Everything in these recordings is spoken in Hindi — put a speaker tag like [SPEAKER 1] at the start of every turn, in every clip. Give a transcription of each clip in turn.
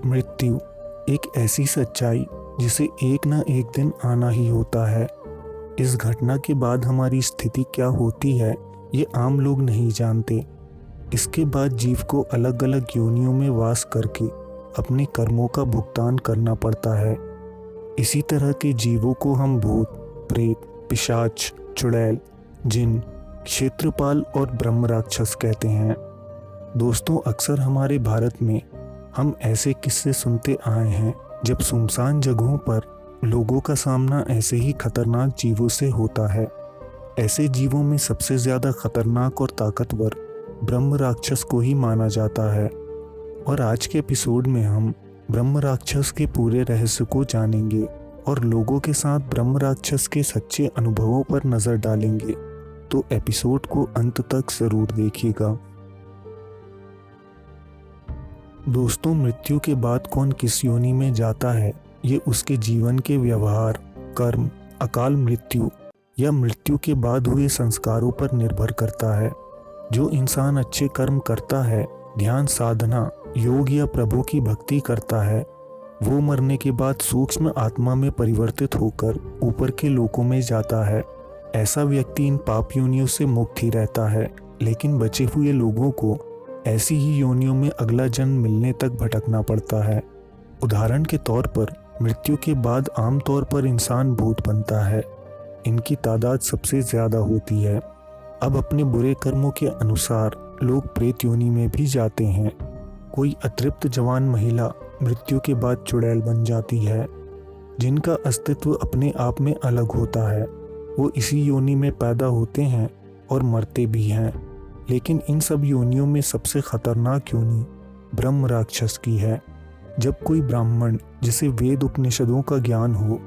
[SPEAKER 1] मृत्यु एक ऐसी सच्चाई जिसे एक ना एक दिन आना ही होता है। इस घटना के बाद हमारी स्थिति क्या होती है ये आम लोग नहीं जानते। इसके बाद जीव को अलग अलग योनियों में वास करके अपने कर्मों का भुगतान करना पड़ता है। इसी तरह के जीवों को हम भूत, प्रेत, पिशाच, चुड़ैल, जिन, क्षेत्रपाल और ब्रह्म राक्षस कहते हैं। दोस्तों, अक्सर हमारे भारत में हम ऐसे किस्से सुनते आए हैं जब सुनसान जगहों पर लोगों का सामना ऐसे ही खतरनाक जीवों से होता है। ऐसे जीवों में सबसे ज़्यादा खतरनाक और ताकतवर ब्रह्म राक्षस को ही माना जाता है। और आज के एपिसोड में हम ब्रह्म राक्षस के पूरे रहस्य को जानेंगे और लोगों के साथ ब्रह्म राक्षस के सच्चे अनुभवों पर नज़र डालेंगे। तो एपिसोड को अंत तक ज़रूर देखिएगा। दोस्तों, मृत्यु के बाद कौन किस योनि में जाता है ये उसके जीवन के व्यवहार, कर्म, अकाल मृत्यु या मृत्यु के बाद हुए संस्कारों पर निर्भर करता है। जो इंसान अच्छे कर्म करता है, ध्यान साधना, योग या प्रभु की भक्ति करता है, वो मरने के बाद सूक्ष्म आत्मा में परिवर्तित होकर ऊपर के लोकों में जाता है। ऐसा व्यक्ति इन पाप योनियों से मुक्त ही रहता है, लेकिन बचे हुए लोगों को ऐसी ही योनियों में अगला जन्म मिलने तक भटकना पड़ता है। उदाहरण के तौर पर मृत्यु के बाद आमतौर पर इंसान भूत बनता है। इनकी तादाद सबसे ज़्यादा होती है। अब अपने बुरे कर्मों के अनुसार लोग प्रेत योनि में भी जाते हैं। कोई अतृप्त जवान महिला मृत्यु के बाद चुड़ैल बन जाती है, जिनका अस्तित्व अपने आप में अलग होता है। वो इसी योनि में पैदा होते हैं और मरते भी हैं। लेकिन इन सब योनियों में सबसे खतरनाक योनि ब्रह्म राक्षस की है। जब कोई ब्राह्मण जिसे वेद उपनिषदों का ज्ञान हो,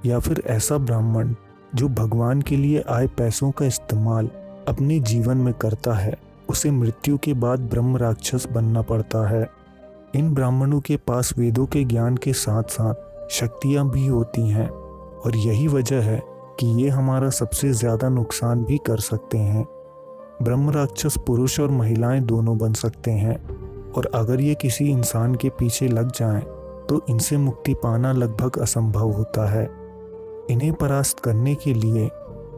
[SPEAKER 1] या फिर ऐसा ब्राह्मण जो भगवान के लिए आए पैसों का इस्तेमाल अपने जीवन में करता है, उसे मृत्यु के बाद ब्रह्म राक्षस बनना पड़ता है। इन ब्राह्मणों के पास वेदों के ज्ञान के साथ साथ शक्तियाँ भी होती हैं, और यही वजह है कि ये हमारा सबसे ज़्यादा नुकसान भी कर सकते हैं। ब्रह्म राक्षस पुरुष और महिलाएं दोनों बन सकते हैं, और अगर ये किसी इंसान के पीछे लग जाएं, तो इनसे मुक्ति पाना लगभग असंभव होता है। इन्हें परास्त करने के लिए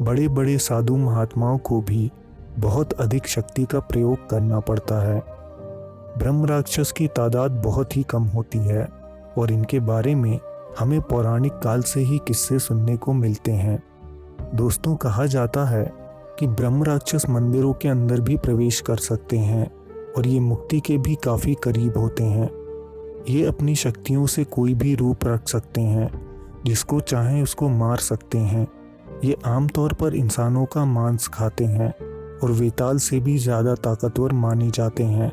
[SPEAKER 1] बड़े बड़े साधु महात्माओं को भी बहुत अधिक शक्ति का प्रयोग करना पड़ता है। ब्रह्म राक्षस की तादाद बहुत ही कम होती है, और इनके बारे में हमें पौराणिक काल से ही किस्से सुनने को मिलते हैं। दोस्तों, कहा जाता है कि ब्रह्म राक्षस मंदिरों के अंदर भी प्रवेश कर सकते हैं, और ये मुक्ति के भी काफ़ी करीब होते हैं। ये अपनी शक्तियों से कोई भी रूप रख सकते हैं, जिसको चाहें उसको मार सकते हैं। ये आमतौर पर इंसानों का मांस खाते हैं और वेताल से भी ज़्यादा ताकतवर माने जाते हैं।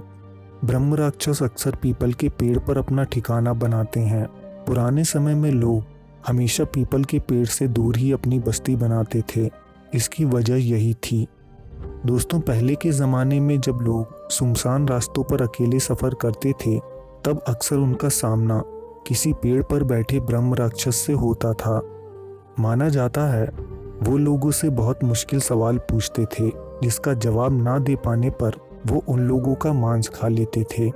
[SPEAKER 1] ब्रह्म राक्षस अक्सर पीपल के पेड़ पर अपना ठिकाना बनाते हैं। पुराने समय में लोग हमेशा पीपल के पेड़ से दूर ही अपनी बस्ती बनाते थे। इसकी वजह यही थी। दोस्तों, पहले के ज़माने में जब लोग सुनसान रास्तों पर अकेले सफ़र करते थे, तब अक्सर उनका सामना किसी पेड़ पर बैठे ब्रह्म राक्षस से होता था। माना जाता है वो लोगों से बहुत मुश्किल सवाल पूछते थे, जिसका जवाब ना दे पाने पर वो उन लोगों का मांस खा लेते थे।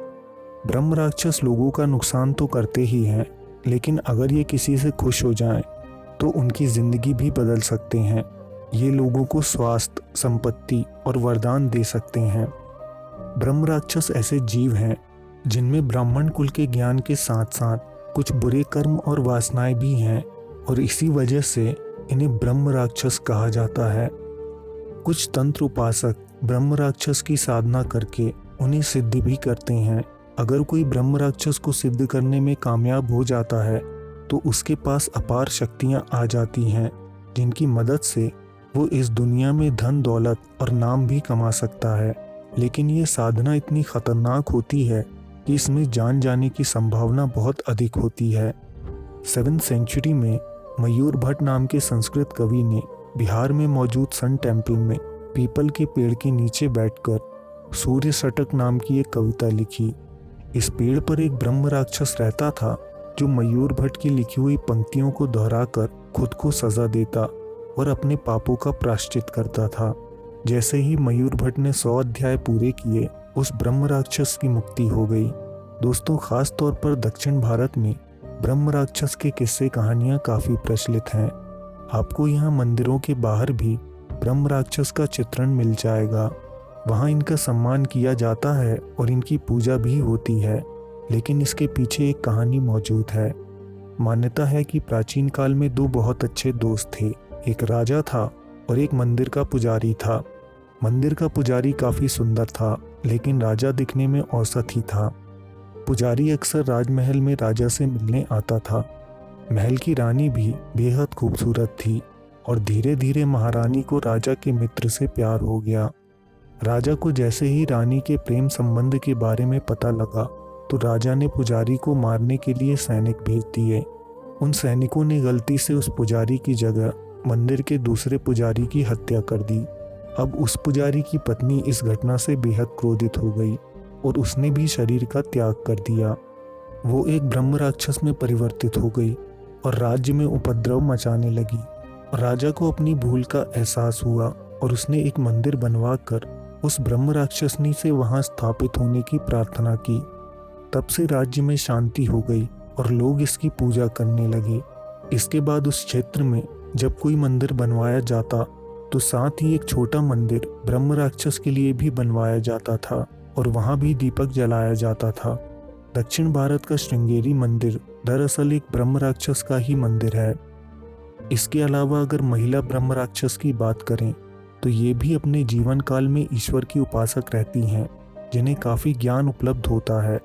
[SPEAKER 1] ब्रह्म राक्षस लोगों का नुकसान तो करते ही हैं, लेकिन अगर ये किसी से खुश हो जाएं, तो उनकी ज़िंदगी भी बदल सकते हैं। ये लोगों को स्वास्थ्य, संपत्ति और वरदान दे सकते हैं। ब्रह्म राक्षस ऐसे जीव हैं जिनमें ब्राह्मण कुल के ज्ञान के साथ साथ कुछ बुरे कर्म और वासनाएं भी हैं, और इसी वजह से इन्हें ब्रह्म राक्षस कहा जाता है। कुछ तंत्र उपासक ब्रह्म राक्षस की साधना करके उन्हें सिद्ध भी करते हैं। अगर कोई ब्रह्म राक्षस को सिद्ध करने में कामयाब हो जाता है, तो उसके पास अपार शक्तियाँ आ जाती हैं, जिनकी मदद से वो इस दुनिया में धन दौलत और नाम भी कमा सकता है। लेकिन ये साधना इतनी खतरनाक होती है कि इसमें जान जाने की संभावना बहुत अधिक होती है। 7वीं सेंचुरी में मयूर भट्ट नाम के संस्कृत कवि ने बिहार में मौजूद सन टेम्पल में पीपल के पेड़ के नीचे बैठकर सूर्य षटक नाम की एक कविता लिखी। इस पेड़ पर एक ब्रह्म राक्षस रहता था, जो मयूर भट्ट की लिखी हुई पंक्तियों को दोहराकर खुद को सजा देता और अपने पापों का प्रायश्चित करता था। जैसे ही मयूर भट्ट ने 100 अध्याय पूरे किए, उस ब्रह्म राक्षस की मुक्ति हो गई। दोस्तों, खास तौर पर दक्षिण भारत में ब्रह्म राक्षस के किस्से कहानियाँ काफ़ी प्रचलित हैं। आपको यहाँ मंदिरों के बाहर भी ब्रह्म राक्षस का चित्रण मिल जाएगा। वहाँ इनका सम्मान किया जाता है और इनकी पूजा भी होती है, लेकिन इसके पीछे एक कहानी मौजूद है। मान्यता है कि प्राचीन काल में दो बहुत अच्छे दोस्त थे। एक राजा था और एक मंदिर का पुजारी था। मंदिर का पुजारी काफ़ी सुंदर था, लेकिन राजा दिखने में औसत ही था। पुजारी अक्सर राजमहल में राजा से मिलने आता था। महल की रानी भी बेहद खूबसूरत थी और धीरे धीरे महारानी को राजा के मित्र से प्यार हो गया। राजा को जैसे ही रानी के प्रेम संबंध के बारे में पता लगा तो राजा ने पुजारी को मारने के लिए सैनिक भेज दिए। उन सैनिकों ने गलती से उस पुजारी की जगह मंदिर के दूसरे पुजारी की हत्या कर दी। अब उस पुजारी की पत्नी इस घटना से बेहद क्रोधित हो गई और उसने भी शरीर का त्याग कर दिया। वो एक ब्रह्म राक्षस में परिवर्तित हो गई और राज्य में उपद्रव मचाने लगी। राजा को अपनी भूल का एहसास हुआ और उसने एक मंदिर बनवा कर उस ब्रह्म राक्षसनी से वहां स्थापित होने की प्रार्थना की। तब से राज्य में शांति हो गई और लोग इसकी पूजा करने लगे। इसके बाद उस क्षेत्र में जब कोई मंदिर बनवाया जाता तो साथ ही एक छोटा मंदिर ब्रह्म राक्षस के लिए भी बनवाया जाता था और वहां भी दीपक जलाया जाता था। दक्षिण भारत का श्रृंगेरी मंदिर दरअसल एक ब्रह्म राक्षस का ही मंदिर है। इसके अलावा अगर महिला ब्रह्म राक्षस की बात करें तो ये भी अपने जीवन काल में ईश्वर की उपासक रहती हैं, जिन्हें काफ़ी ज्ञान उपलब्ध होता है,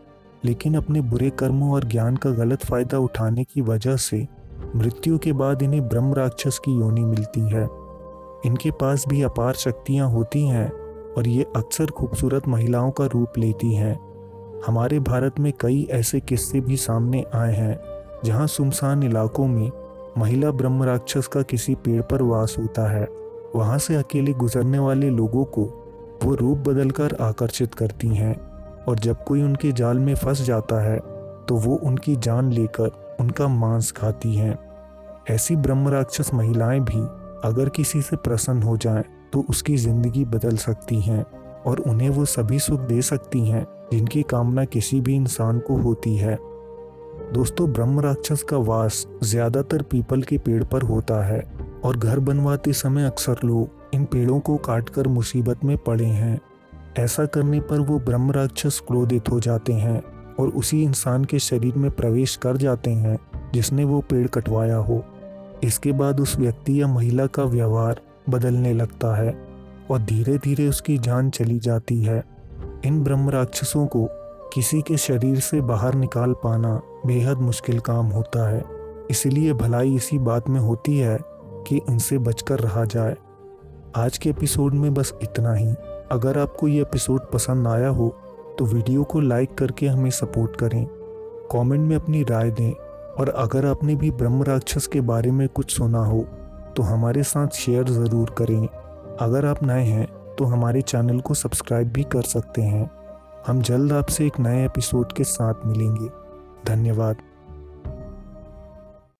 [SPEAKER 1] लेकिन अपने बुरे कर्मों और ज्ञान का गलत फायदा उठाने की वजह से मृत्यु के बाद इन्हें ब्रह्म राक्षस की योनि मिलती है। इनके पास भी अपार शक्तियाँ होती हैं और ये अक्सर खूबसूरत महिलाओं का रूप लेती हैं। हमारे भारत में कई ऐसे किस्से भी सामने आए हैं जहाँ सुनसान इलाकों में महिला ब्रह्म राक्षस का किसी पेड़ पर वास होता है। वहाँ से अकेले गुजरने वाले लोगों को वो रूप बदलकर आकर्षित करती हैं और जब कोई उनके जाल में फंस जाता है तो वो उनकी जान लेकर उनका मांस खाती हैं। ऐसी ब्रह्म राक्षस महिलाएं भी अगर किसी से प्रसन्न हो जाएं तो उसकी ज़िंदगी बदल सकती हैं और उन्हें वो सभी सुख दे सकती हैं जिनकी कामना किसी भी इंसान को होती है। दोस्तों, ब्रह्म राक्षस का वास ज़्यादातर पीपल के पेड़ पर होता है और घर बनवाते समय अक्सर लोग इन पेड़ों को काटकर मुसीबत में पड़े हैं। ऐसा करने पर वो ब्रह्म राक्षस क्रोधित हो जाते हैं और उसी इंसान के शरीर में प्रवेश कर जाते हैं जिसने वो पेड़ कटवाया हो। इसके बाद उस व्यक्ति या महिला का व्यवहार बदलने लगता है और धीरे धीरे उसकी जान चली जाती है। इन ब्रह्म राक्षसों को किसी के शरीर से बाहर निकाल पाना बेहद मुश्किल काम होता है, इसलिए भलाई इसी बात में होती है कि इनसे बचकर रहा जाए। आज के एपिसोड में बस इतना ही। अगर आपको ये एपिसोड पसंद आया हो तो वीडियो को लाइक करके हमें सपोर्ट करें, कमेंट में अपनी राय दें और अगर आपने भी ब्रह्म राक्षस के बारे में कुछ सुना हो तो हमारे साथ शेयर ज़रूर करें। अगर आप नए हैं तो हमारे चैनल को सब्सक्राइब भी कर सकते हैं। हम जल्द आपसे एक नए एपिसोड के साथ मिलेंगे। धन्यवाद।